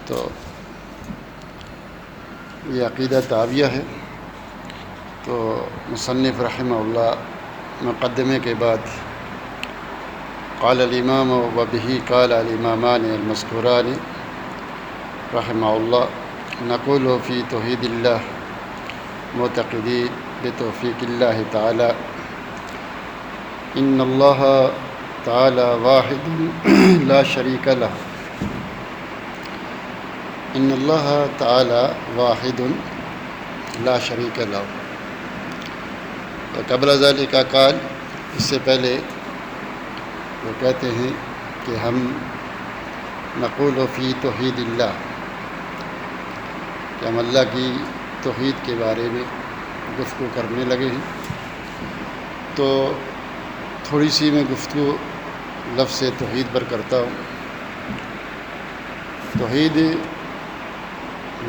تو یہ عقیدہ تحاویہ ہے. تو مصنف رحمہ اللہ مقدمے کے بعد قال الامام وبه قال الامامان المذکوران رحمہ اللہ نقول فی توحید اللہ معتقدین بتوفیق اللہ تعالی ان اللہ تعالی واحد لا شریک لہ ان اللہ تعالی واحد لا شریک لہ. قبل ذلك قال، اس سے پہلے وہ کہتے ہیں کہ ہم نقول فی توحید اللہ، کہ ہم اللہ کی توحید کے بارے میں گفتگو کرنے لگے ہیں. تو تھوڑی سی میں گفتگو لفظ توحید پر کرتا ہوں. توحید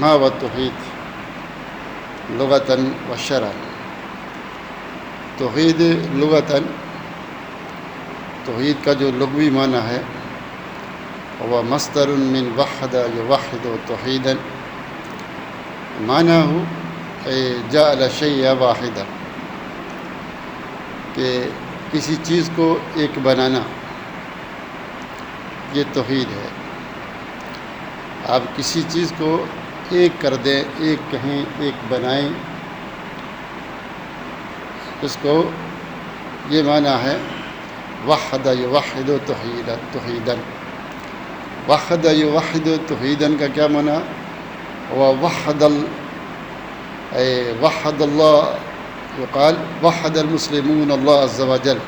ما و توحید لغتاً و شرعاً. توحید لغتاً، توحید کا جو لغوی معنی ہے وہ مصدر من وحد یوحد توحیدا، معنی ہو جعل الشیء واحدا، کہ کسی چیز کو ایک بنانا، یہ توحید ہے. آپ کسی چیز کو ایک کر دیں، ایک کہیں، ایک بنائیں، اس کو یہ معنی ہے وحد یوحد توحیدا. وحد یوحد توحیدا کا کیا معنی؟ وحد اللہ، یقال وحد المسلمون اللہ عز وجل،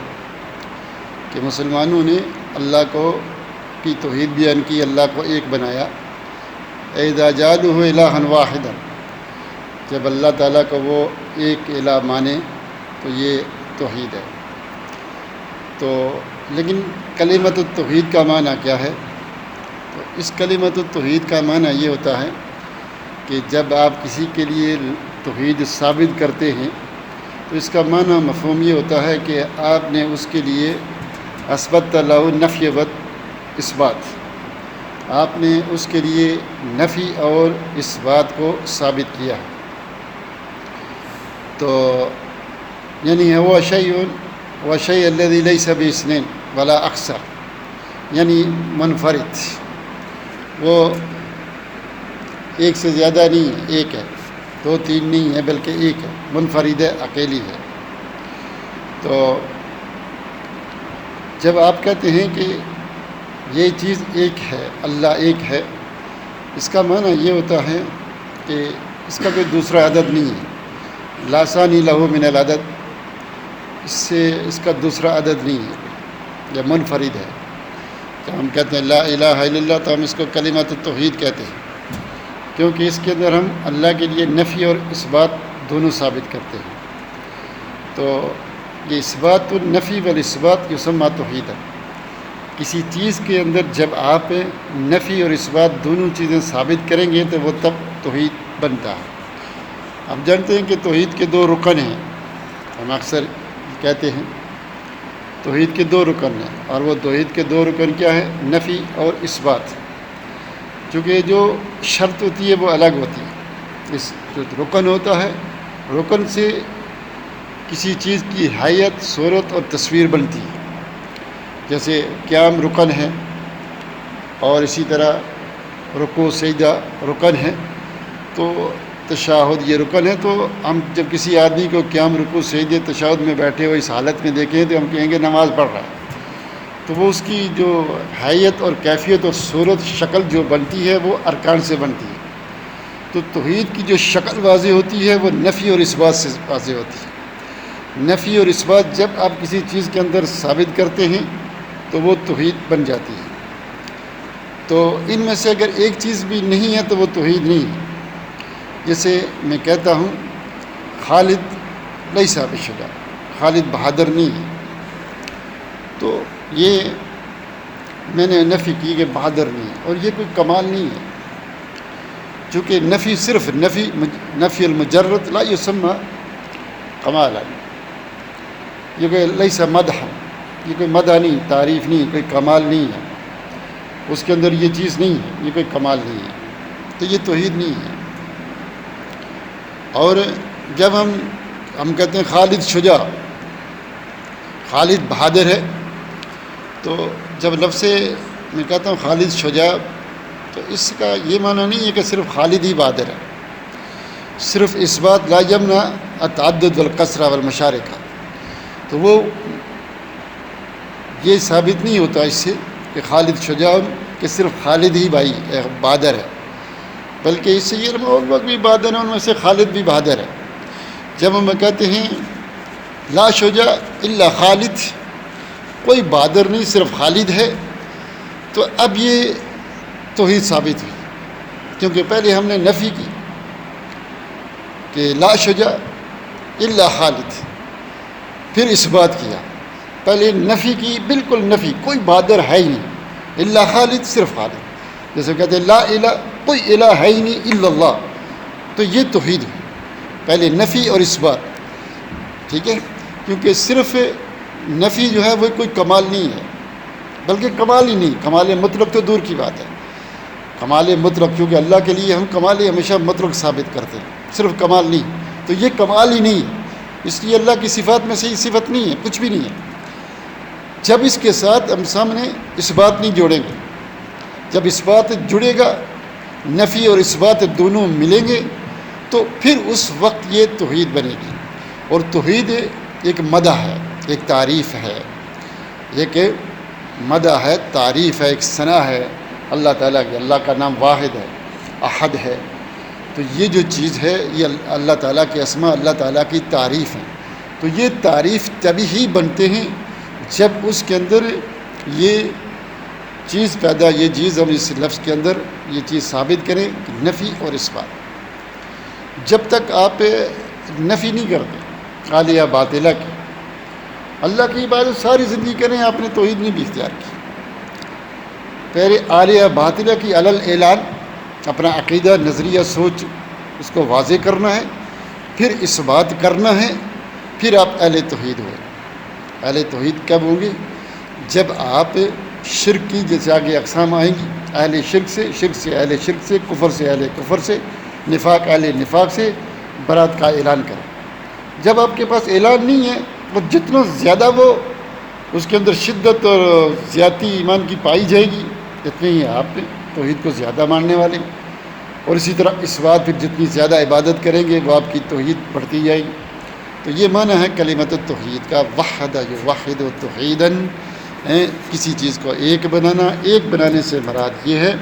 کہ مسلمانوں نے اللہ کو کی توحید بیان کی، اللہ کو ایک بنایا. اذا جعلوہ الہا واحدا، جب اللہ تعالیٰ کو وہ ایک الہ مانے تو یہ توحید ہے. تو لیکن کلمۃ التوحید کا معنی کیا ہے؟ تو اس کلمۃ التوحید کا معنی یہ ہوتا ہے کہ جب آپ کسی کے لیے توحید ثابت کرتے ہیں تو اس کا معنی مفہوم یہ ہوتا ہے کہ آپ نے اس کے لیے اثبت لہ نفی و اثبات، آپ نے اس کے لیے نفی اور اثبات کو ثابت کیا. تو یعنی وہ شیء الذی لیس باثنین ولا اکثر، یعنی منفرد، وہ ایک سے زیادہ نہیں ہے، ایک ہے، دو تین نہیں ہے بلکہ ایک ہے، منفرد ہے، اکیلی ہے. تو جب آپ کہتے ہیں کہ یہ چیز ایک ہے، اللہ ایک ہے، اس کا معنی یہ ہوتا ہے کہ اس کا کوئی دوسرا عدد نہیں ہے. لا ثانی لہ من العدد، اس کا دوسرا عدد نہیں ہے، یہ منفرد ہے. تو ہم کہتے ہیں لا الہ الا اللہ، تو ہم اس کو کلمۃ التوحید کہتے ہیں، کیونکہ اس کے اندر ہم اللہ کے لیے نفی اور اثبات دونوں ثابت کرتے ہیں. تو یہ اثبات النفی والاثبات یسمى توحید ہے. کسی چیز کے اندر جب آپ نفی اور اثبات دونوں چیزیں ثابت کریں گے تو وہ تب توحید بنتا ہے. آپ جانتے ہیں کہ توحید کے دو رکن ہیں، ہم اکثر کہتے ہیں توحید کے دو رکن ہیں، اور وہ توحید کے دو رکن کیا ہے؟ نفی اور اثبات. چونکہ جو شرط ہوتی ہے وہ الگ ہوتی ہے. اس جو رکن ہوتا ہے، رکن سے کسی چیز کی حیت، صورت اور تصویر بنتی ہے. جیسے قیام رکن ہے، اور اسی طرح رکوع سجدہ رکن ہے، تو تشہد یہ رکن ہے. تو ہم جب کسی آدمی کو قیام، رکوع، سجدے، تشہد میں بیٹھے ہوئے اس حالت میں دیکھیں تو ہم کہیں گے نماز پڑھ رہا ہے. تو وہ اس کی جو حیت اور کیفیت اور صورت، شکل جو بنتی ہے وہ ارکان سے بنتی ہے. تو توحید کی جو شکل واضح ہوتی ہے وہ نفی اور اثبات سے واضح ہوتی ہے. نفی اور اثبات جب آپ کسی چیز کے اندر ثابت کرتے ہیں تو وہ توحید بن جاتی ہے. تو ان میں سے اگر ایک چیز بھی نہیں ہے تو وہ توحید نہیں ہے. جیسے میں کہتا ہوں خالد لیس بشجاع، خالد بہادر نہیں ہے، تو یہ میں نے نفی کی کہ بہادر نہیں ہے، اور یہ کوئی کمال نہیں ہے. چونکہ نفی صرف نفی المجرد لا یسمى کمالا، یہ کوئی لیس مدح، یہ کوئی مدح نہیں، تعریف نہیں، کوئی کمال نہیں ہے. اس کے اندر یہ چیز نہیں ہے، یہ کوئی کمال نہیں ہے. تو یہ توحید نہیں ہے۔ اور جب ہم کہتے ہیں خالد شجاع، خالد بہادر ہے، تو جب لفظ میں کہتا ہوں خالد شجاع، تو اس کا یہ معنی نہیں ہے کہ صرف خالد ہی بہادر ہے، صرف اس بات لا یمنع التعدد والکثرہ والمشارکہ، تو وہ یہ ثابت نہیں ہوتا اس سے کہ خالد شجاع کہ صرف خالد ہی بہادر ہے، بلکہ اس سے یہ اور لوگ بھی بہادر ہیں، ان میں سے خالد بھی بہادر ہے۔ جب ہم کہتے ہیں لا شجاع الا خالد، کوئی بہادر نہیں صرف خالد ہے، تو اب یہ توحید ثابت ہوئی، کیونکہ پہلے ہم نے نفی کی کہ لا شجاع الا خالد، پھر اس بات کیا، پہلے نفی کی، بالکل نفی، کوئی بہادر ہے ہی نہیں، الا خالد، صرف خالد، جیسے کہتے ہیں لا الہ، کوئی الہ ہے ہی نہیں الا اللہ، تو یہ توحید ہے، پہلے نفی اور اس بات، ٹھیک ہے، کیونکہ صرف نفی جو ہے وہ کوئی کمال نہیں ہے، بلکہ کمال ہی نہیں، کمال مطلق تو دور کی بات ہے، کمال مطلق، کیونکہ اللہ کے لیے ہم کمال ہمیشہ مطلق ثابت کرتے ہیں، صرف کمال نہیں، تو یہ کمال ہی نہیں ہے، اس لیے اللہ کی صفات میں سے یہ صفت نہیں ہے، کچھ بھی نہیں ہے۔ جب اس کے ساتھ ہم سامنے اس بات نہیں جوڑیں گے، جب اس بات جڑے گا، نفی اور اس بات دونوں ملیں گے، تو پھر اس وقت یہ توحید بنے گی، اور توحید ایک مدح ہے، ایک تعریف ہے، ایک مدح ہے، تعریف ہے، ایک ثنا ہے اللہ تعالیٰ کی، اللہ کا نام واحد ہے، احد ہے، تو یہ جو چیز ہے یہ اللہ تعالیٰ کے اسماء، اللہ تعالیٰ کی تعریف ہے، تو یہ تعریف تبھی ہی بنتے ہیں جب اس کے اندر یہ چیز پیدا، یہ چیز ہم اس لفظ کے اندر یہ چیز ثابت کریں کہ نفی اور اس بات، جب تک آپ نفی نہیں کرتے عالیہ باطلہ کی، اللہ کی عبادت ساری زندگی کریں، آپ نے توحید نہیں بھی اختیار کی، پہلے عالیہ باطلہ کی علل اعلان، اپنا عقیدہ، نظریہ، سوچ اس کو واضح کرنا ہے، پھر اس بات کرنا ہے، پھر آپ اہل توحید ہوئے۔ اہل توحید کب ہوں گے؟ جب آپ شرک کی، جیسے آگے اقسام آئیں گی، اہل شرک سے اہل شرک سے، کفر سے اہل کفر سے، نفاق اہل نفاق سے برات کا اعلان کریں۔ جب آپ کے پاس اعلان نہیں ہے، تو جتنا زیادہ وہ اس کے اندر شدت اور زیادتی ایمان کی پائی جائے گی، اتنے ہی آپ توحید کو زیادہ ماننے والے، اور اسی طرح اس بات پھر جتنی زیادہ عبادت کریں گے وہ آپ کی توحید بڑھتی جائے گی۔ تو یہ معنی ہے کلمۃ التوحید کا، وحد یوحد توحیداً، کسی چیز کو ایک بنانا۔ ایک بنانے سے مراد یہ ہے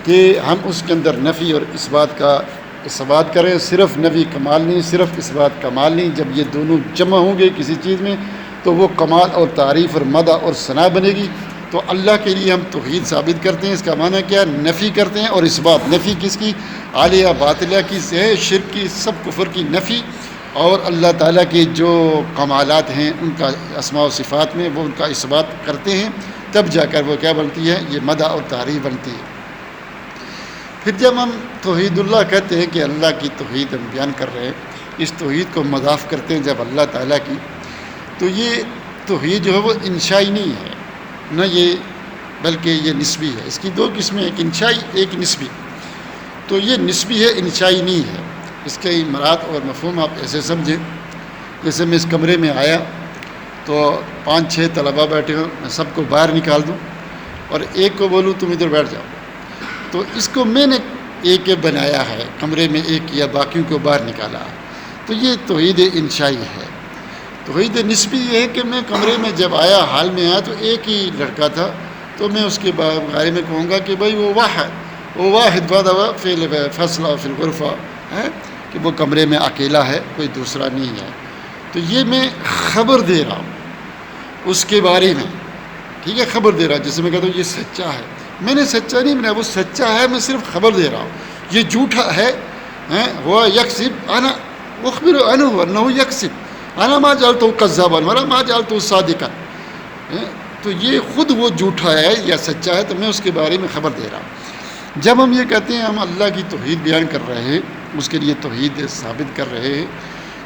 کہ ہم اس کے اندر نفی اور اس بات کا اثبات کریں، صرف نفی کمال نہیں، صرف اس بات کمال نہیں، جب یہ دونوں جمع ہوں گے کسی چیز میں تو وہ کمال اور تعریف اور مدح اور ثنا بنے گی۔ تو اللہ کے لیے ہم توحید ثابت کرتے ہیں، اس کا معنی کیا؟ نفی کرتے ہیں اور اس بات، نفی کس کی؟ عالیہ باطلہ کی سے، شرک کی، سب کفر کی نفی، اور اللہ تعالیٰ کے جو کمالات ہیں ان کا اسماء و صفات میں وہ ان کا اثبات کرتے ہیں، تب جا کر وہ کیا بنتی ہے؟ یہ مدح اور تعریف بنتی ہے۔ پھر جب ہم توحید اللہ کہتے ہیں کہ اللہ کی توحید ہم بیان کر رہے ہیں، اس توحید کو مضاف کرتے ہیں جب اللہ تعالیٰ کی، تو یہ توحید جو ہے وہ انشائی نہیں ہے، نہ یہ، بلکہ یہ نسبی ہے۔ اس کی دو قسمیں، ایک انشائی، ایک نسبی۔ تو یہ نسبی ہے، انشائی نہیں ہے۔ اس کے مراد اور مفہوم آپ ایسے سمجھیں، جیسے میں اس کمرے میں آیا تو 5-6 طلباء بیٹھے ہوں، میں سب کو باہر نکال دوں اور ایک کو بولوں تم ادھر بیٹھ جاؤ، تو اس کو میں نے ایک بنایا ہے، کمرے میں ایک کیا، باقیوں کو باہر نکالا، تو یہ توحید انشائی ہے۔ توحید نسبی یہ ہے کہ میں کمرے میں جب آیا، حال میں آیا، تو ایک ہی لڑکا تھا، تو میں اس کے بارے میں کہوں گا کہ بھائی وہ واحد فعل فیصلہ فی الغرفہ ہے، کہ وہ کمرے میں اکیلا ہے، کوئی دوسرا نہیں ہے۔ تو یہ میں خبر دے رہا ہوں اس کے بارے میں، ٹھیک ہے، خبر دے رہا ہوں، جیسے میں کہتا ہوں یہ سچا ہے، میں نے سچا نہیں بنایا، وہ سچا ہے، میں صرف خبر دے رہا ہوں۔ یہ جھوٹا ہے، وہ یکسب انا اخبر عنہ انہ یکسب انا ما جعلتہ کذابا ولا ما جعلتہ صادقا، تو یہ خود وہ جھوٹا ہے یا سچا ہے، تو میں اس کے بارے میں خبر دے رہا ہوں۔ جب ہم یہ کہتے ہیں ہم اللہ کی توحید بیان کر رہے ہیں، اس کے لیے توحید ثابت کر رہے ہیں،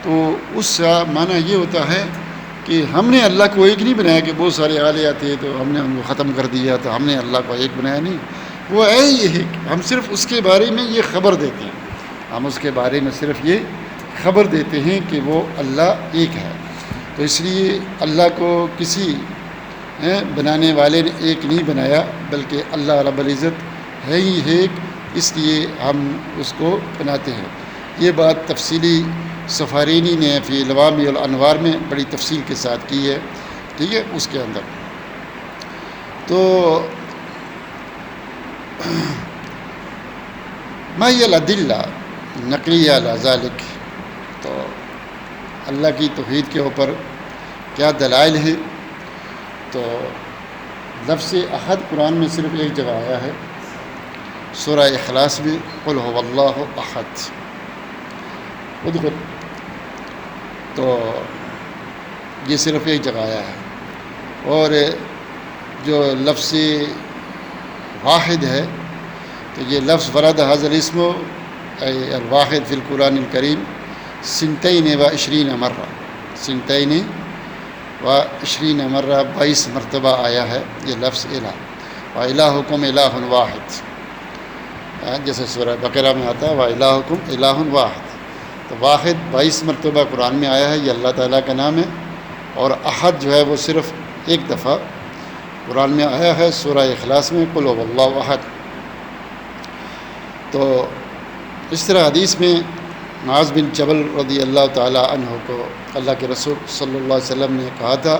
تو اس کا معنی یہ ہوتا ہے کہ ہم نے اللہ کو ایک نہیں بنایا کہ بہت سارے آلیہ تھے تو ہم نے ان کو ختم کر دیا تو ہم نے اللہ کو ایک بنایا، نہیں، وہ ہے ہی ایک، ہم صرف اس کے بارے میں یہ خبر دیتے ہیں، ہم اس کے بارے میں صرف یہ خبر دیتے ہیں کہ وہ اللہ ایک ہے۔ تو اس لیے اللہ کو کسی بنانے والے نے ایک نہیں بنایا، بلکہ اللہ رب العزت ہے ہی ایک، اس لیے ہم اس کو بناتے ہیں۔ یہ بات تفصیلی سفارینی نے فی لوامی الانوار میں بڑی تفصیل کے ساتھ کی ہے، ٹھیک ہے، اس کے اندر۔ تو ما هي الادلہ نقلیہ علی ذلک، تو اللہ کی توحید کے اوپر کیا دلائل ہیں؟ تو لفظ احد قرآن میں صرف ایک جگہ آیا ہے، سورہ اخلاص میں، قل هو اللہ احد ادخل، تو یہ صرف ایک جگہ آیا ہے۔ اور جو لفظ واحد ہے، تو یہ لفظ ورد حاضر اسم الواحد فی القرآن الکریم 22 مرہ، 22 مرہ 22 مرتبہ آیا ہے یہ لفظ الہ، وَإِلَٰهُكُمْ إِلَٰهٌ واحد، جیسے سورہ بقرہ میں آتا ہے وَإِلَٰهُكُمْ إِلَٰهٌ واحد، تو واحد 22 مرتبہ قرآن میں آیا ہے، یہ اللہ تعالیٰ کا نام ہے۔ اور احد جو ہے وہ صرف ایک دفعہ قرآن میں آیا ہے، سورہ اخلاص میں، قل هو اللہ احد۔ تو اس طرح حدیث میں معاذ بن جبل رضی اللہ تعالیٰ عنہ کو اللہ کے رسول صلی اللہ علیہ وسلم نے کہا تھا،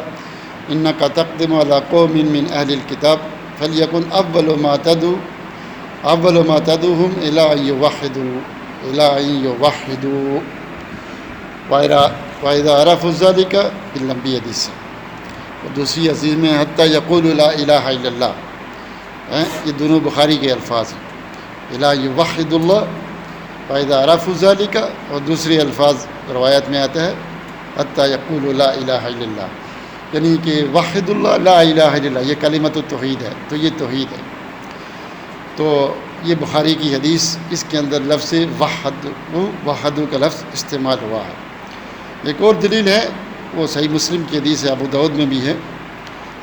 انک تقدم علی قوم من اہل الکتاب فلیکن اول ما تدعوہم الی ان یوحدوا واذا عرفوا ذلک باللمبی حدیث، اور دوسری حدیث میں حتی یقولوا لا الہ الا اللہ، یہ دونوں بخاری کے الفاظ ہیں، الی یوحد اللہ فَإِذَا عَرَفُوا ذَلِكَ، اور دوسری الفاظ روایت میں آتا ہے حَتَّى يَقُولُوا لَا إِلَٰهَ إِلَّا اللَّهُ، یعنی کہ وحد اللہ لا الہ الا اللہ، یہ کلمۃ التوحید ہے، تو یہ توحید ہے۔ تو یہ بخاری کی حدیث، اس کے اندر لفظ وحدو کا لفظ استعمال ہوا ہے۔ ایک اور دلیل ہے، وہ صحیح مسلم کی حدیث ہے، ابو داؤد میں بھی ہے،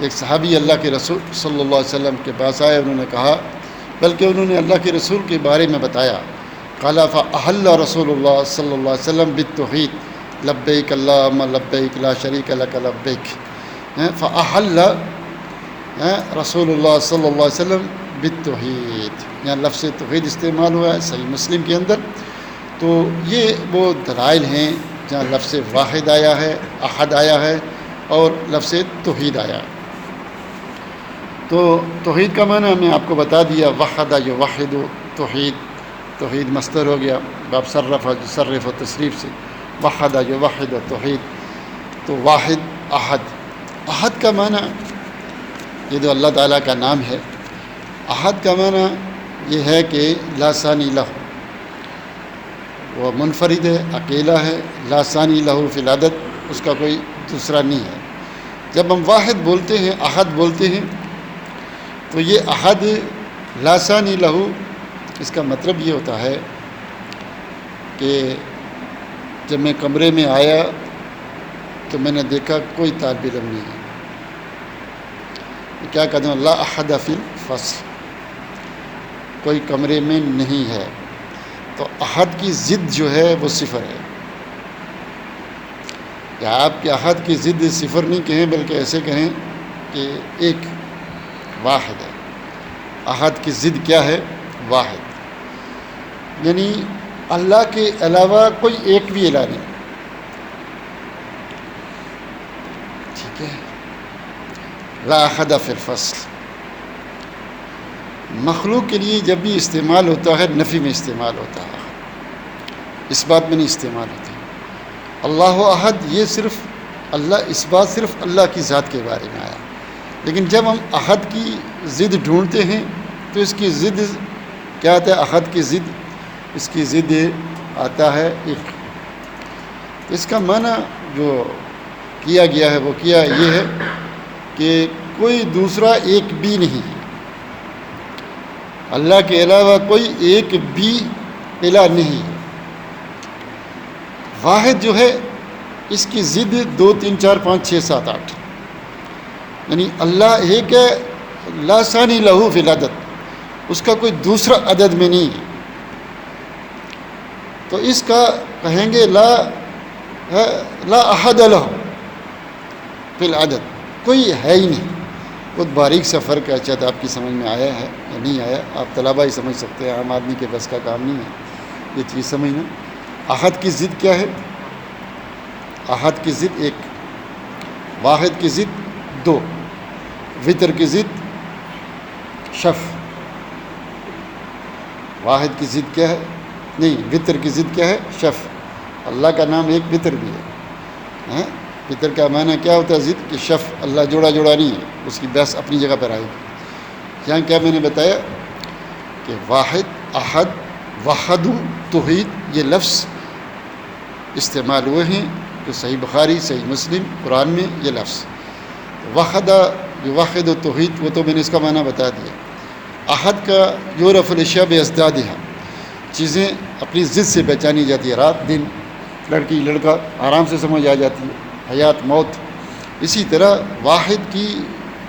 ایک صحابی اللہ کے رسول صلی اللہ علیہ وسلم کے پاس آئے، انہوں نے کہا، بلکہ انہوں نے اللہ کے رسول کے بارے میں بتایا، قال فأحل رسول اللہ صلی اللہ علیہ وسلم بالتوحید لبیک اللہم لبیک لا شریک لک لبیک، فأحل رسول اللہ صلی اللہ علیہ وسلم بالتوحید، یہاں لفظ توحید استعمال ہوا ہے صحیح مسلم کے اندر۔ تو یہ وہ دلائل ہیں جہاں لفظ واحد آیا ہے، احد آیا ہے، اور لفظ توحید آیا ہے۔ تو توحید کا معنی میں آپ کو بتا دیا، وحد یوحد، توحید مصدر ہو گیا باب صرف و تصریف سے، وحد یوحد توحید، تو واحد احد۔ احد کا معنی، یہ جو اللہ تعالیٰ کا نام ہے، احد کا معنی یہ ہے کہ لا ثانی لہ، وہ منفرد ہے، اکیلا ہے، لا ثانی لہ فی العدد، اس کا کوئی دوسرا نہیں ہے۔ جب ہم واحد بولتے ہیں، احد بولتے ہیں، تو یہ احد لا ثانی لہ، اس کا مطلب یہ ہوتا ہے کہ جب میں کمرے میں آیا تو میں نے دیکھا کوئی طالب علم نہیں ہے، کیا کہتے ہیں، لا احد فی الفصل، کوئی کمرے میں نہیں ہے، تو احد کی ضد جو ہے وہ صفر ہے۔ یا آپ کے احد کی ضد صفر نہیں کہیں، بلکہ ایسے کہیں کہ ایک واحد ہے۔ احد کی ضد کیا ہے؟ واحد، یعنی اللہ کے علاوہ کوئی ایک بھی الہ نہیں، ٹھیک ہے۔ لا احد فی الفصل مخلوق کے لیے جب بھی استعمال ہوتا ہے نفی میں استعمال ہوتا ہے، اس بات میں نہیں استعمال ہوتا۔ اللہ احد، یہ صرف اللہ، اس بات صرف اللہ کی ذات کے بارے میں آیا، لیکن جب ہم احد کی ضد ڈھونڈتے ہیں تو اس کی ضد کیا آتا ہے؟ احد کی ضد، اس کی ضد آتا ہے ایک۔ اس کا معنی جو کیا گیا ہے وہ کیا یہ ہے کہ کوئی دوسرا ایک بھی نہیں ہے، اللہ کے علاوہ کوئی ایک بھی الہ نہیں ہے۔ واحد جو ہے اس کی ضد 2 3 4 5 6 7 8، یعنی اللہ ایک ہے، لا ثانی لہ فی العدد، اس کا کوئی دوسرا عدد میں نہیں ہے. تو اس کا کہیں گے لا احد لہ فی العدد، کوئی ہے ہی نہیں. بہت باریک سا فرق ہے، شاید آپ کی سمجھ میں آیا ہے یا نہیں آیا، آپ طلبہ ہی سمجھ سکتے ہیں، عام آدمی کے بس کا کام نہیں ہے یہ چیز سمجھنا. احد کی ضد کیا ہے؟ احد کی ضد ایک، واحد کی ضد دو، وتر کی ضد شف. واحد کی ضد کیا ہے؟ نہیں، وتر کی ضد کیا ہے؟ شف. اللہ کا نام ایک وتر بھی ہے. وتر کا معنی کیا ہوتا ہے؟ ضد کہ شف، اللہ جوڑا جوڑا نہیں ہے، اس کی بحث اپنی جگہ پر آئے گی. یہاں کیا میں نے بتایا کہ واحد، احد، وحد، توحید، یہ لفظ استعمال ہوئے ہیں جو صحیح بخاری، صحیح مسلم، قرآن میں یہ لفظ. وحد، واحد و توحید، وہ تو میں نے اس کا معنی بتا دیا. احد کا یعرف الاشیاء بازدادها، چیزیں اپنی ضد سے پہچانی جاتی ہے. رات دن، لڑکی لڑکا آرام سے سمجھ آ جاتی ہے، حیات موت. اسی طرح واحد کی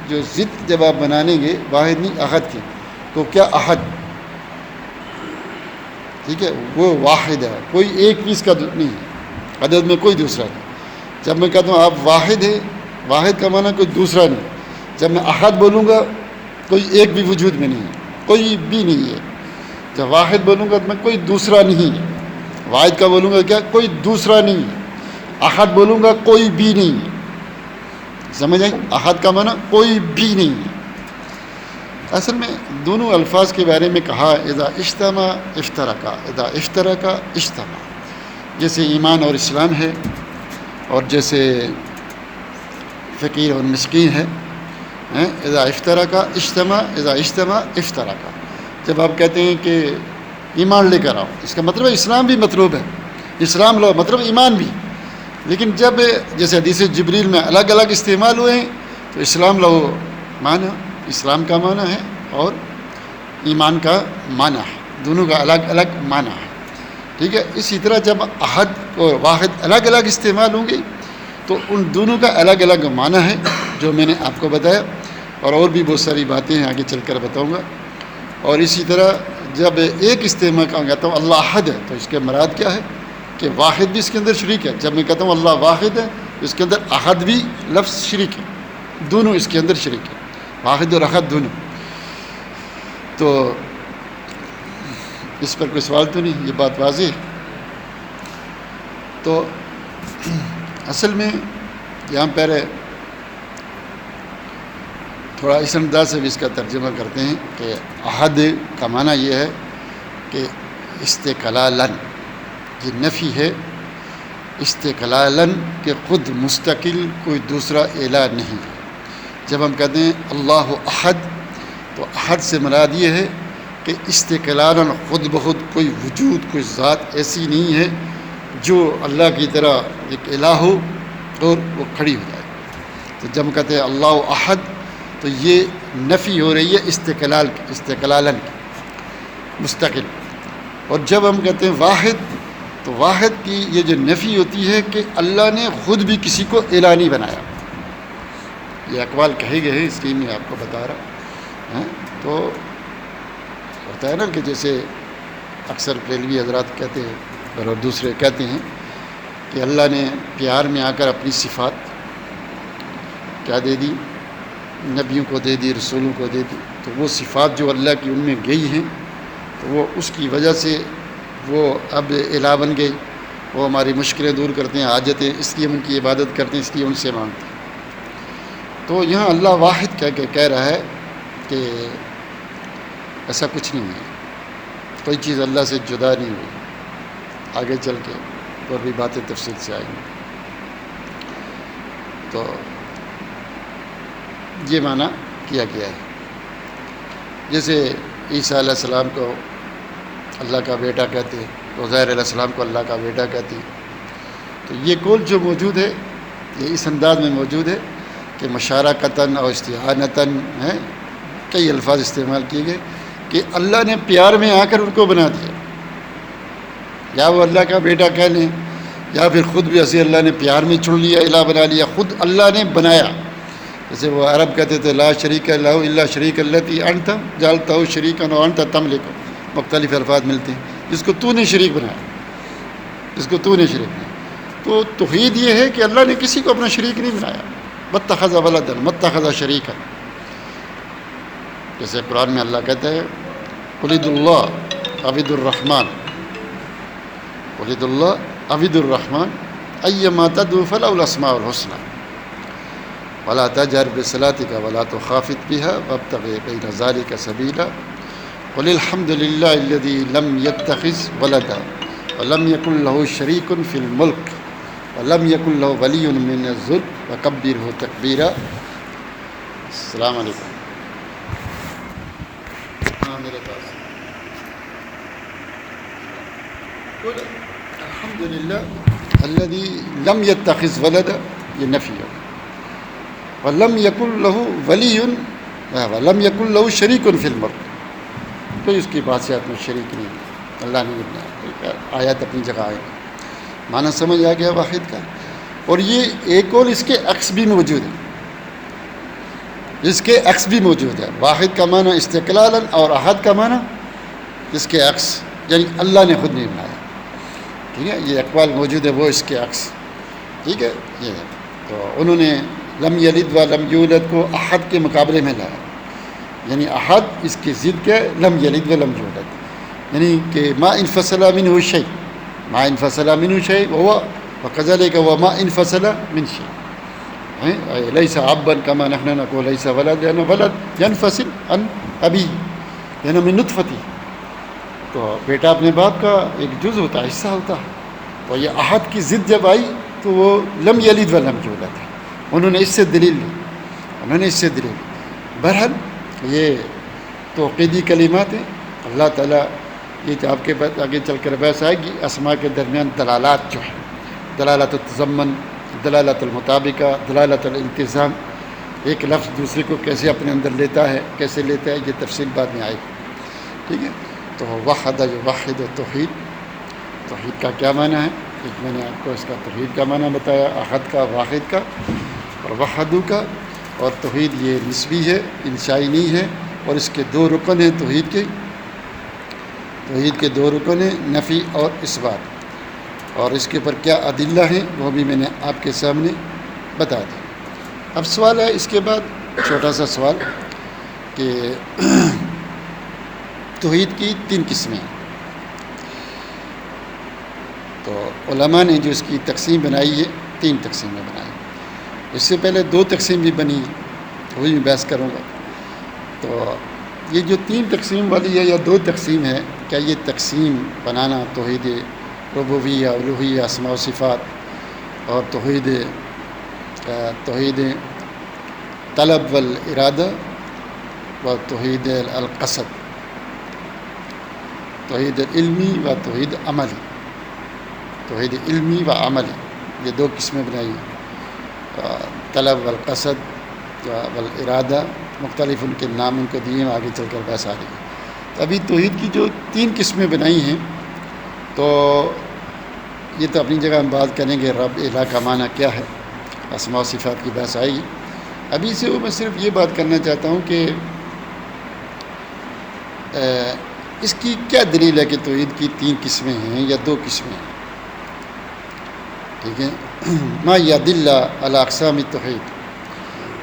جو ضد جب آپ بنانے گے، واحد نہیں احد کی، تو کیا احد، ٹھیک ہے، وہ واحد ہے، کوئی ایک بھی اس کا نہیں ہے، عدد میں کوئی دوسرا نہیں. جب میں کہتا ہوں آپ واحد ہے، واحد کا معنی کوئی دوسرا نہیں. جب میں احد بولوں گا کوئی ایک بھی وجود میں نہیں ہے، کوئی بھی نہیں ہے. جب واحد بولوں گا تو میں کوئی دوسرا نہیں ہے. واحد کا بولوں گا کیا؟ کوئی دوسرا نہیں ہے. احد بولوں گا کوئی بھی نہیں ہے. سمجھ آئی؟ احد کا معنی کوئی بھی نہیں ہے. اصل میں دونوں الفاظ کے بارے میں کہا اذا اجتمع افترقا، اذا افترقا اجتمع. جیسے ایمان اور اسلام ہے، اور جیسے فقیر اور مسکین ہے. اذا افترقا اجتمع، اذا اجتمع افترقا. جب آپ کہتے ہیں کہ ایمان لے کر آؤ، اس کا مطلب اسلام بھی مطلوب ہے. اسلام لو مطلب ایمان بھی. لیکن جب جیسے حدیث جبریل میں الگ الگ استعمال ہوئے ہیں، تو اسلام لو معنی اسلام کا معنی ہے اور ایمان کا معنی ہے، دونوں کا الگ الگ معنی ہے. ٹھیک ہے. اسی طرح جب احد اور واحد الگ الگ استعمال ہوں گے تو ان دونوں کا الگ الگ معنی ہے جو میں نے آپ کو بتایا. اور بھی بہت ساری باتیں ہیں، آگے چل کر بتاؤں گا. اور اسی طرح جب ایک استعمال کہتا ہوں اللہ احد ہے، تو اس کے مراد کیا ہے کہ واحد بھی اس کے اندر شریک ہے. جب میں کہتا ہوں اللہ واحد ہے، تو اس کے اندر احد بھی لفظ شریک ہے، دونوں اس کے اندر شریک ہے، واحد اور احد دونوں. تو اس پر کوئی سوال تو نہیں؟ یہ بات واضح ہے. تو اصل میں یہاں پہلے تھوڑا اس انداز سے بھی اس کا ترجمہ کرتے ہیں کہ احد کا معنی یہ ہے کہ استقلالاً، یہ نفی ہے. استقلالاً کہ خود مستقل کوئی دوسرا الہ نہیں ہے. جب ہم کہتے ہیں اللہ احد، تو احد سے مراد یہ ہے کہ استقلالاً خود بخود کوئی وجود، کوئی ذات ایسی نہیں ہے جو اللہ کی طرح ایک الہ ہو اور وہ کھڑی ہو جائے. تو جب ہم کہتے ہیں اللہ احد، تو یہ نفی ہو رہی ہے استقلالاً مستقل. اور جب ہم کہتے ہیں واحد، تو واحد کی یہ جو نفی ہوتی ہے کہ اللہ نے خود بھی کسی کو الہ نہیں بنایا. یہ اقوال کہے گئے ہیں، اس لیے میں آپ کو بتا رہا ہوں. تو ہوتا ہے نا کہ جیسے اکثر بریلوی حضرات کہتے ہیں اور دوسرے کہتے ہیں کہ اللہ نے پیار میں آ کر اپنی صفات کیا دے دی، نبیوں کو دے دی، رسولوں کو دے دی. تو وہ صفات جو اللہ کی ان میں گئی ہیں، تو وہ اس کی وجہ سے وہ اب الہ بن گئی. وہ ہماری مشکلیں دور کرتے ہیں، حاجتیں، اس لیے ہم ان کی عبادت کرتے ہیں، اس لیے ان سے مانگتے ہیں. تو یہاں اللہ واحد کہہ رہا ہے کہ ایسا کچھ نہیں ہے، کوئی چیز اللہ سے جدا نہیں ہوئی. آگے چل کے اور بھی باتیں تفصیل سے آئیں گی. تو یہ معنی کیا گیا ہے. جیسے عیسیٰ علیہ السلام کو اللہ کا بیٹا کہتے ہیں، عزیر علیہ السلام کو اللہ کا بیٹا کہتے ہیں. تو یہ قول جو موجود ہے، یہ اس انداز میں موجود ہے کہ مشارکتاً اور استعانتاً ہے، کئی الفاظ استعمال کیے گئے کہ اللہ نے پیار میں آ کر ان کو بنا دیا. یا وہ اللہ کا بیٹا کہہ لیں، یا پھر خود بھی ایسے اللہ نے پیار میں چن لیا، الہ بنا لیا، خود اللہ نے بنایا. جیسے وہ عرب کہتے تھے لا شریک لہ الا شریک الذی انت جعلتہ شریکا وانت تملک، مختلف الفاظ ملتے ہیں، جس کو تو نے شریک بنایا، جس کو تو نے شریک بنایا۔ تو توحید یہ ہے کہ اللہ نے کسی کو اپنا شریک نہیں بنایا، متخذ ولدا متخذ شریکا، جیسے قرآن میں اللہ کہتا ہے قل اللہ عبد الرحمن، قل اللہ عبد الرحمن ایما تدعو فله الاسماء الحسنى ولا تجهر بصلاتك ولا تخافت بها وابتغ بين ذلك سبيلا قل الحمد لله الذي لم يتخذ ولدا ولم يكن له شريك في الملك ولم يكن له ولي من الذل وكبره تكبيرا۔ السلام علیکم۔ میرے پاس قل الحمد للہ الذي لم يتخذ ولدا، یہ نفی ہے، ولم يكن له ولي ولم يكن له شريك في الملك، کوئی اس کی بادشاہت میں شریک نہیں، اللہ نے بنایا۔ آیات اپنی جگہ آئے، معنی سمجھ آ گیا واحد کا۔ اور یہ ایک اور اس کے عکس بھی موجود ہے، اس کے عکس بھی موجود ہے۔ واحد کا معنی استقلالا اور احد کا معنی اس کے عکس، یعنی اللہ نے خود نہیں بنایا، ٹھیک ہے، یہ اقوال موجود ہے وہ اس کے عکس، ٹھیک ہے۔ یہ تو انہوں نے لم یلد و لم یولد کو احد کے مقابلے میں لایا، یعنی احد اس کی ضد کے لم یلد و لم یولد، یعنی کہ ما انفصل منہ شیء، ما انفصل منہ شیء وهو وكذلك وما انفصل من شيء، لیس عبا کما نحن نقول لیس ولد، لأن ولد ينفصل عن ابی یعنی من نطفتی، تو بیٹا اپنے باپ کا ایک جز ہوتا ہے، حصہ ہوتا ہے، تو یہ احد کی ضد جب آئی تو وہ لم یلد و لم یولد ہے، انہوں نے اس سے دلیل لی، انہوں نے اس سے دلیل لی۔ بہرحال یہ توقیدی کلمات ہیں، اللہ تعالیٰ یہ تو آپ کے پاس آگے چل کر بحث آئے گی، اسماء کے درمیان دلالات جو ہیں، دلالت التضمن، دلالت المطابقہ، دلالت الالتزام، ایک لفظ دوسرے کو کیسے اپنے اندر لیتا ہے، کیسے لیتا ہے، یہ تفصیل بعد میں آئے گی، ٹھیک ہے۔ تو وحد یوحد و توحید، توحید کا کیا معنی ہے؟ ایک میں نے آپ کو اس کا توحید کا معنی بتایا، احد کا، واحد کا اور وحدو کا، اور توحید یہ نسبی ہے، انشائی نہیں ہے، اور اس کے دو رکن ہیں توحید کے، توحید کے دو رکن ہیں، نفی اور اثبات، اور اس کے اوپر کیا ادلہ ہیں وہ بھی میں نے آپ کے سامنے بتا دیا۔ اب سوال ہے اس کے بعد، چھوٹا سا سوال کہ توحید کی 3 قسمیں ہیں، تو علماء نے جو اس کی تقسیم بنائی ہے 3 تقسیمیں بنائی، اس سے پہلے 2 تقسیم بھی بنی، وہی میں بحث کروں گا۔ تو یہ جو 3 تقسیم والی ہے یا 2 تقسیم ہے، کیا یہ تقسیم بنانا توحید ربوبیہ، الوہیہ، اسماء و صفات، اور توحید طلب والارادہ و توحید القصد، توحید علمی و توحید عملی، توحید علمی و عملی، یہ 2 قسمیں بنائی، طلب والقصد والارادہ، مختلف ان کے نام ان کو دیے، آگے چل کر بحث آ رہی ہے۔ تو ابھی توحید کی جو 3 قسمیں بنائی ہیں، تو یہ تو اپنی جگہ ہم بات کریں گے، رب الہ کا معنی کیا ہے، اسماء و صفات کی بحث آئے گی۔ ابھی سے میں صرف یہ بات کرنا چاہتا ہوں کہ اس کی کیا دلیل ہے کہ توحید کی 3 قسمیں ہیں یا 2 قسمیں ہیں، ٹھیک ہے۔ ما یدل علی اقسام التوحید،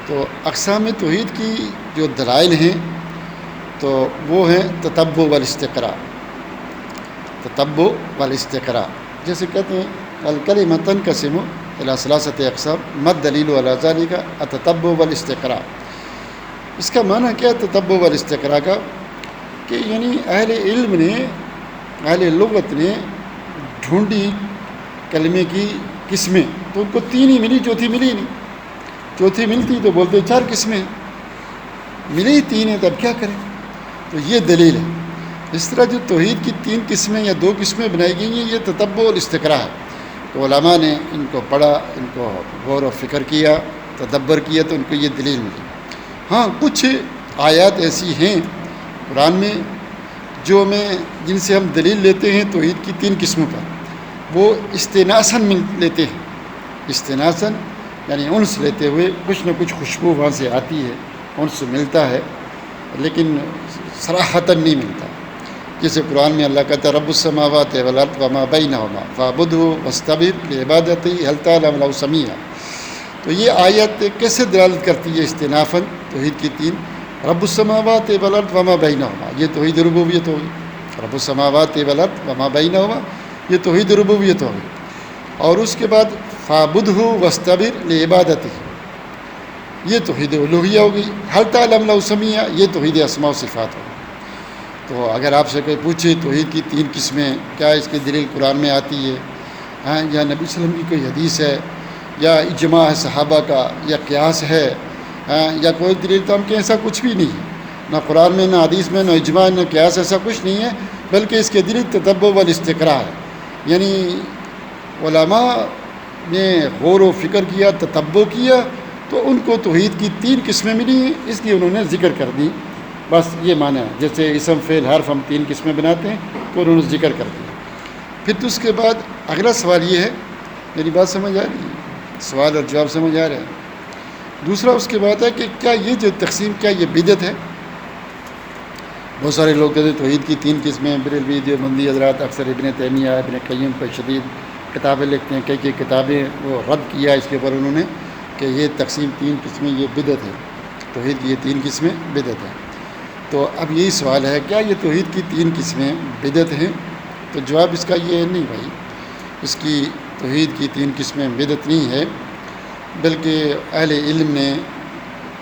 تو اقسام توحید کی جو دلائل ہیں تو وہ ہیں تتبع والاستقراء، تتبع والاستقراء، جیسے کہتے ہیں الکلمہ تنقسم الی 3 اقسام ما الدلیل علی ذلک التتبع والاستقراء۔ اس کا معنی کیا ہے تتبع والاستقراء کا؟ کہ یعنی اہل علم نے، اہل لغت نے ڈھونڈی کلمے کی قسمیں، تو ان کو 3 ہی ملی، چوتھی ملی نہیں، چوتھی ملتی تو بولتے 4 قسمیں، ملی 3 ہیں، تب کیا کریں؟ تو یہ دلیل ہے۔ اس طرح جو توحید کی 3 قسمیں یا 2 قسمیں بنائی گئی ہیں، یہ تتبع اور استقراء ہے، تو علماء نے ان کو پڑھا، ان کو غور و فکر کیا، تدبر کیا، تو ان کو یہ دلیل ملی۔ ہاں کچھ آیات ایسی ہیں قرآن میں جن سے ہم دلیل لیتے ہیں توحید کی 3 قسموں پر، وہ استناساً لیتے ہیں، استناساً یعنی انس لیتے ہوئے کچھ نہ کچھ خوشبو وہاں سے آتی ہے، انس ملتا ہے، لیکن صراحتاً نہیں ملتا. جیسے قرآن میں اللہ کہتا ہے رب السماوات والارض وما بینہما فاعبدہ واستبر لعبادتہ هل تعلم له سمیع. تو یہ آیت کیسے دلالت کرتی ہے استنافاً توحید کی 3. رب السماوات والارض وما بینہما، یہ توحید ربوبیت ہوگی. رب السماوات والارض وما بینہما، یہ توحید ربوبیت ہوگی. اور اس کے بعد فاعبدہ واستبر لعبادتہ، یہ توحید الوہیہ ہوگی. هل تعلم له سمیع، یہ توحید اسماء و صفات ہوگی. تو اگر آپ سے کوئی پوچھے توحید کی 3 قسمیں کیا اس کی دلیل قرآن میں آتی ہے، یا نبی صلی اللہ علیہ وسلم کی کوئی حدیث ہے، یا اجماع ہے صحابہ کا، یا قیاس ہے، یا کوئی دلیل، تو ہم کہ ایسا کچھ بھی نہیں ہے. نہ قرآن میں، نہ حدیث میں، نہ اجماع، نہ قیاس، ایسا کچھ نہیں ہے، بلکہ اس کے دلیل تتبع والاستقراء ہے. یعنی علماء نے غور و فکر کیا، تتبع کیا، تو ان کو توحید کی 3 قسمیں ملی ہیں، اس لیے انہوں نے ذکر کر دی. بس یہ معنی ہے. جیسے اسم فعل حرف ہم 3 قسمیں بناتے ہیں، تو انہوں نے ذکر کر دیا. پھر تو اس کے بعد اگلا سوال یہ ہے، میری بات سمجھ آ رہی ہے؟ سوال اور جواب سمجھ آ رہا ہے. دوسرا اس کے بعد ہے کہ کیا یہ جو تقسیم، کیا یہ بدعت ہے؟ بہت سارے لوگ کہتے ہیں توحید کی 3 قسمیں. بریلوی دیوبندی حضرات اکثر ابن تیمیہ، ابن قیم پر شدید کتابیں لکھتے ہیں، کئی کتابیں وہ رد کیا اس کے اوپر انہوں نے کہ یہ تقسیم 3 قسمیں یہ بدعت ہے، توحید کی یہ 3 قسمیں بدعت ہیں. تو اب یہی سوال ہے، کیا یہ توحید کی 3 قسمیں بدعت ہیں؟ تو جواب اس کا یہ نہیں بھائی، اس کی توحید کی 3 قسمیں بدعت نہیں ہے، بلکہ اہل علم نے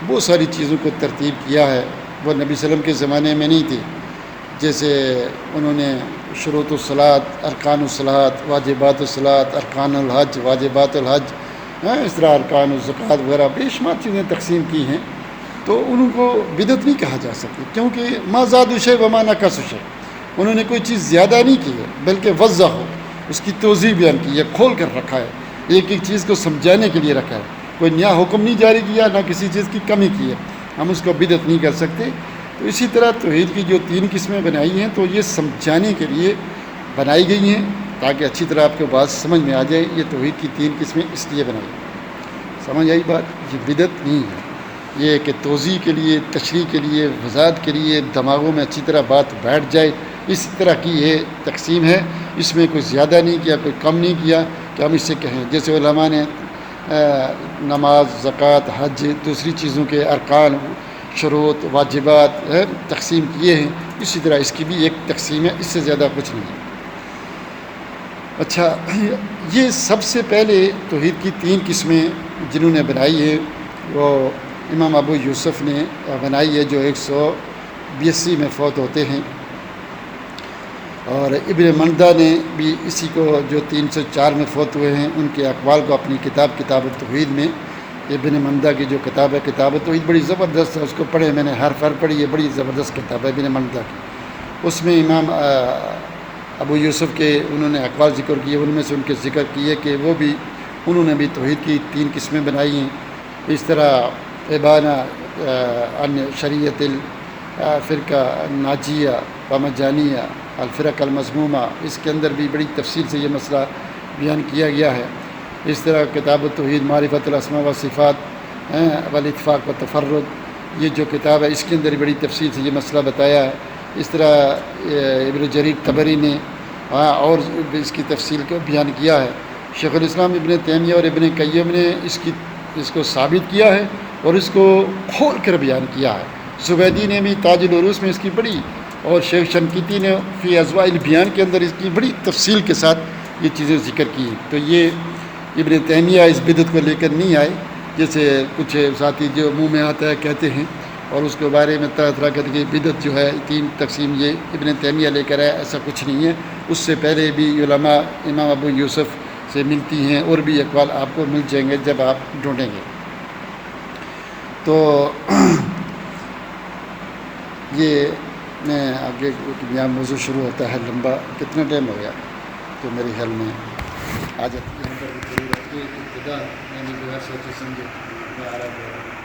بہت ساری چیزوں کو ترتیب کیا ہے. وہ نبی صلی اللہ علیہ وسلم کے زمانے میں نہیں تھی. جیسے انہوں نے شروط الصلاۃ، ارکان الصلاۃ، واجبات الصلاۃ، ارکان الحج، واجبات الحج، اس طرح ارکان الزکوٰۃ وغیرہ بے شمار چیزیں تقسیم کی ہیں. تو ان کو بدعت نہیں کہا جا سکتی، کیونکہ ما زاد شیء وما نقص شیء، انہوں نے کوئی چیز زیادہ نہیں کی ہے، بلکہ وضح ہو، اس کی توضیح بیان کی ہے، کھول کر رکھا ہے، ایک ایک چیز کو سمجھانے کے لیے رکھا ہے. کوئی نیا حکم نہیں جاری کیا، نہ کسی چیز کی کمی کی ہے، ہم اس کو بدعت نہیں کر سکتے. تو اسی طرح توحید کی جو 3 قسمیں بنائی ہیں، تو یہ سمجھانے کے لیے بنائی گئی ہیں، تاکہ اچھی طرح آپ کو بات سمجھ میں آ جائے. یہ توحید کی 3 قسمیں اس لیے بنائی. سمجھ آئی بات؟ یہ بدعت نہیں ہے، یہ کہ توضیح کے لیے، تشریح کے لیے، وضاحت کے لیے دماغوں میں اچھی طرح بات بیٹھ جائے، اس طرح کی یہ تقسیم ہے. اس میں کوئی زیادہ نہیں کیا، کوئی کم نہیں کیا کہ ہم اس سے کہیں. جیسے علماء نے نماز، زکوٰۃ، حج، دوسری چیزوں کے ارکان، شروط، واجبات تقسیم کیے ہیں، اسی طرح اس کی بھی ایک تقسیم ہے، اس سے زیادہ کچھ نہیں ہے. اچھا، یہ سب سے پہلے توحید کی 3 قسمیں جنہوں نے بنائی ہیں، وہ امام ابو یوسف نے بنائی ہے، جو 182 میں فوت ہوتے ہیں. اور ابن مندہ نے بھی اسی کو، جو 304 میں فوت ہوئے ہیں، ان کے اقوال کو اپنی کتاب التوحید میں، ابن مندہ کی جو کتاب ہے کتاب التوحید، بڑی زبردست ہے، اس کو پڑھے، میں نے حرف پڑھی ہے، بڑی زبردست کتاب ہے ابن مندہ کی. اس میں امام ابو یوسف کے انہوں نے اقوال ذکر کیے، ان میں سے ان کے ذکر کیے کہ وہ بھی، انہوں نے بھی توحید کی 3 قسمیں بنائی ہیں. اس طرح ابانہ ان شریعت الفرقہ ناجیہ و مجانیہ الفرق المذمومہ، اس کے اندر بھی بڑی تفصیل سے یہ مسئلہ بیان کیا گیا ہے. اس طرح کتاب التوحید معرفت الاسماء و صفات والاتفاق و تفرد، یہ جو کتاب ہے اس کے اندر بڑی تفصیل سے یہ مسئلہ بتایا ہے. اس طرح ابن جریر طبری نے اور اس کی تفصیل کو بیان کیا ہے. شیخ الاسلام ابن تیمیہ اور ابن قیم نے اس کو ثابت کیا ہے اور اس کو کھول کر بیان کیا ہے. زبیدی نے بھی تاج العروس میں اس کی بڑی، اور شیخ شنقیطی نے فی اضواء البیان کے اندر اس کی بڑی تفصیل کے ساتھ یہ چیزیں ذکر کی ہیں. تو یہ ابن تیمیہ اس بدعت کو لے کر نہیں آئے، جیسے کچھ ساتھی جو منہ میں آتا ہے کہتے ہیں، اور اس کے بارے میں طرح طرح کہتے ہیں کہ بدعت جو ہے 3 تقسیم یہ ابن تیمیہ لے کر آیا، ایسا کچھ نہیں ہے. اس سے پہلے بھی علماء امام ابو یوسف سے ملتی ہیں، اور بھی اقوال آپ کو مل جائیں گے جب آپ ڈھونڈیں گے. تو یہ میں آگے یہاں موضوع شروع ہوتا ہے لمبا. کتنا ٹائم ہو گیا؟ تو میرے خیال میں آج ابتدا میں نے جو ہے سوچے سمجھے میں آ رہا ہے.